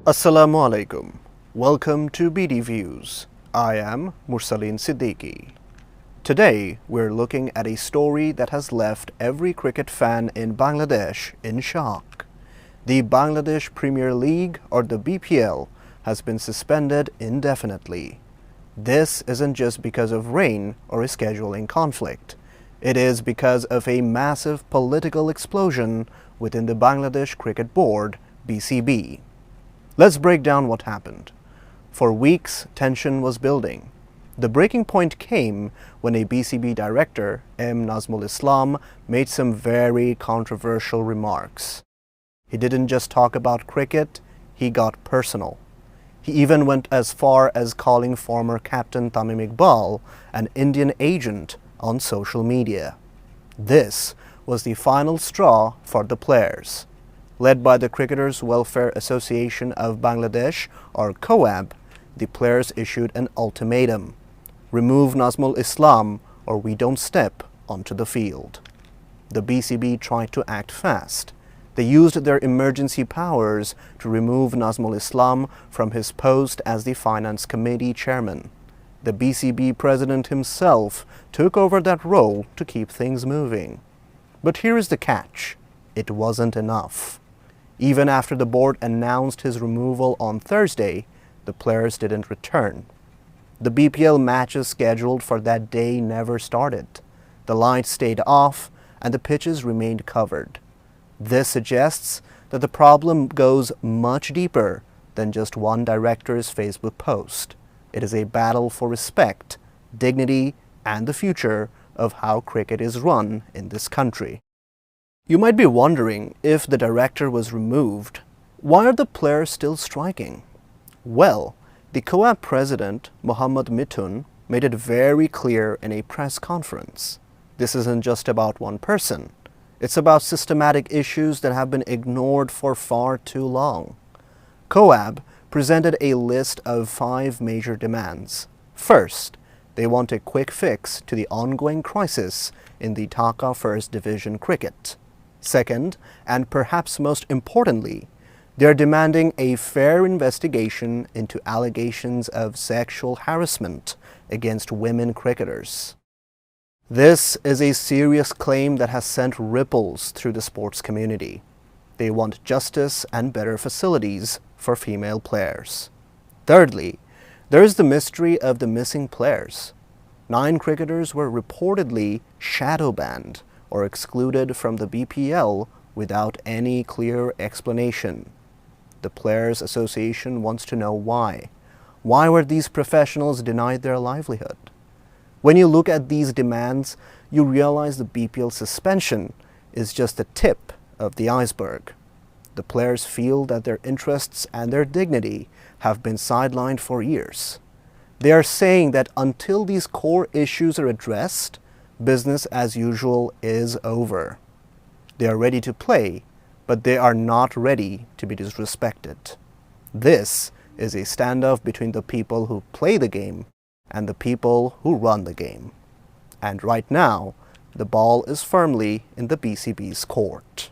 Assalamu alaikum. Welcome to BD Views. I am Mursaleen Siddiqui. Today, we're looking at a story that has left every cricket fan in Bangladesh in shock. The Bangladesh Premier League, or the BPL, has been suspended indefinitely. This isn't just because of rain or a scheduling conflict. It is because of a massive political explosion within the Bangladesh Cricket Board, BCB. Let's break down what happened. For weeks, tension was building. The breaking point came when a BCB director, M. Nazmul Islam, made some very controversial remarks. He didn't just talk about cricket, he got personal. He even went as far as calling former captain Tamim Iqbal an Indian agent on social media. This was the final straw for the players. Led by the Cricketers' Welfare Association of Bangladesh, or COAB, the players issued an ultimatum: remove Nazmul Islam or we don't step onto the field. The BCB tried to act fast. They used their emergency powers to remove Nazmul Islam from his post as the Finance Committee chairman. The BCB president himself took over that role to keep things moving. But here is the catch: it wasn't enough. Even after the board announced his removal on Thursday, the players didn't return. The BPL matches scheduled for that day never started. The lights stayed off and the pitches remained covered. This suggests that the problem goes much deeper than just one director's Facebook post. It is a battle for respect, dignity, and the future of how cricket is run in this country. You might be wondering, if the director was removed, why are the players still striking? Well, the COAB president, Mohammad Mithun, made it very clear in a press conference. This isn't just about one person. It's about systematic issues that have been ignored for far too long. COAB presented a list of 5 major demands. First, they want a quick fix to the ongoing crisis in the Dhaka First Division cricket. Second, and perhaps most importantly, they're demanding a fair investigation into allegations of sexual harassment against women cricketers. This is a serious claim that has sent ripples through the sports community. They want justice and better facilities for female players. Thirdly, there is the mystery of the missing players. 9 cricketers were reportedly shadow banned or excluded from the BPL without any clear explanation. The Players Association wants to know why. Why were these professionals denied their livelihood? When you look at these demands, you realize the BPL suspension is just the tip of the iceberg. The players feel that their interests and their dignity have been sidelined for years. They are saying that until these core issues are addressed, business as usual is over. They are ready to play, but they are not ready to be disrespected. This is a standoff between the people who play the game and the people who run the game. And right now, the ball is firmly in the BCB's court.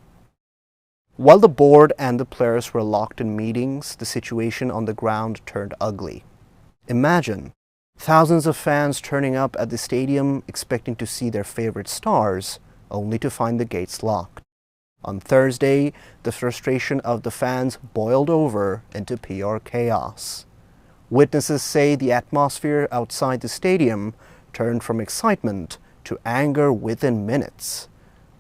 While the board and the players were locked in meetings, the situation on the ground turned ugly. Imagine thousands of fans turning up at the stadium expecting to see their favorite stars, only to find the gates locked. On Thursday, the frustration of the fans boiled over into pure chaos. Witnesses say the atmosphere outside the stadium turned from excitement to anger within minutes.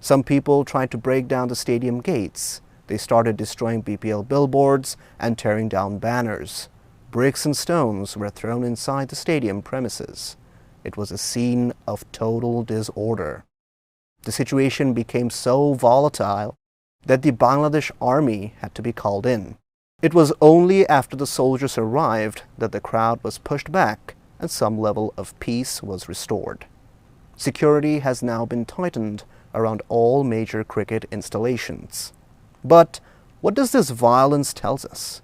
Some people tried to break down the stadium gates. They started destroying BPL billboards and tearing down banners. Bricks and stones were thrown inside the stadium premises. It was a scene of total disorder. The situation became so volatile that the Bangladesh army had to be called in. It was only after the soldiers arrived that the crowd was pushed back and some level of peace was restored. Security has now been tightened around all major cricket installations. But what does this violence tell us?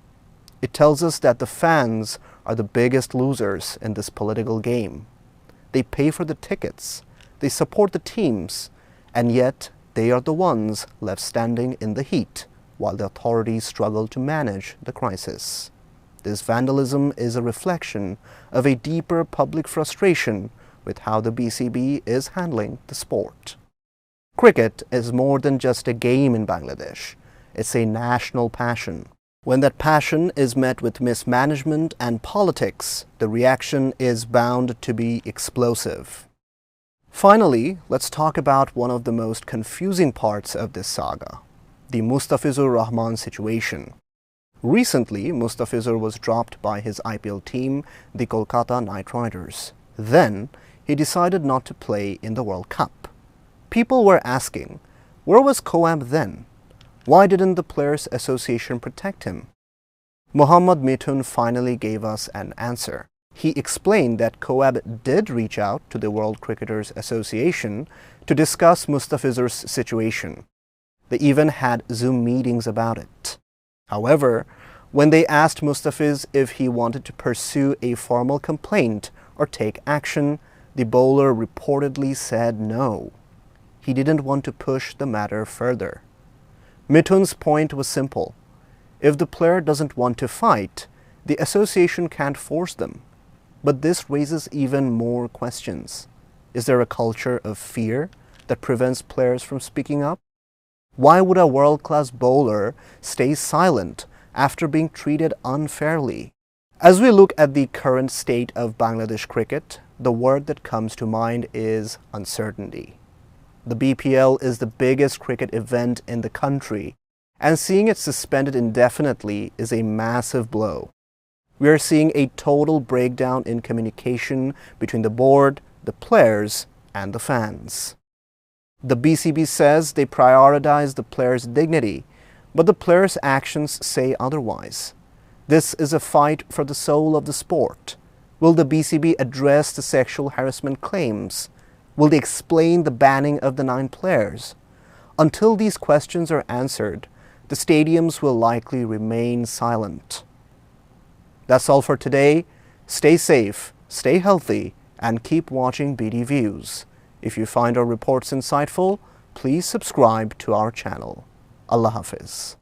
It tells us that the fans are the biggest losers in this political game. They pay for the tickets, they support the teams, and yet they are the ones left standing in the heat, while the authorities struggle to manage the crisis. This vandalism is a reflection of a deeper public frustration with how the BCB is handling the sport. Cricket is more than just a game in Bangladesh. It's a national passion. When that passion is met with mismanagement and politics, the reaction is bound to be explosive. Finally, let's talk about one of the most confusing parts of this saga, the Mustafizur Rahman situation. Recently, Mustafizur was dropped by his IPL team, the Kolkata Knight Riders. Then, he decided not to play in the World Cup. People were asking, where was Coab then? Why didn't the Players Association protect him? Mohammad Mithun finally gave us an answer. He explained that Coab did reach out to the World Cricketers Association to discuss Mustafizur's situation. They even had Zoom meetings about it. However, when they asked Mustafiz if he wanted to pursue a formal complaint or take action, the bowler reportedly said no. He didn't want to push the matter further. Mithun's point was simple. If the player doesn't want to fight, the association can't force them. But this raises even more questions. Is there a culture of fear that prevents players from speaking up? Why would a world-class bowler stay silent after being treated unfairly? As we look at the current state of Bangladesh cricket, the word that comes to mind is uncertainty. The BPL is the biggest cricket event in the country, and seeing it suspended indefinitely is a massive blow. We are seeing a total breakdown in communication between the board, the players, and the fans. The BCB says they prioritize the players' dignity, but the players' actions say otherwise. This is a fight for the soul of the sport. Will the BCB address the sexual harassment claims? Will they explain the banning of the 9 players? Until these questions are answered, the stadiums will likely remain silent. That's all for today. Stay safe, stay healthy, and keep watching BD Views. If you find our reports insightful, please subscribe to our channel. Allah Hafiz.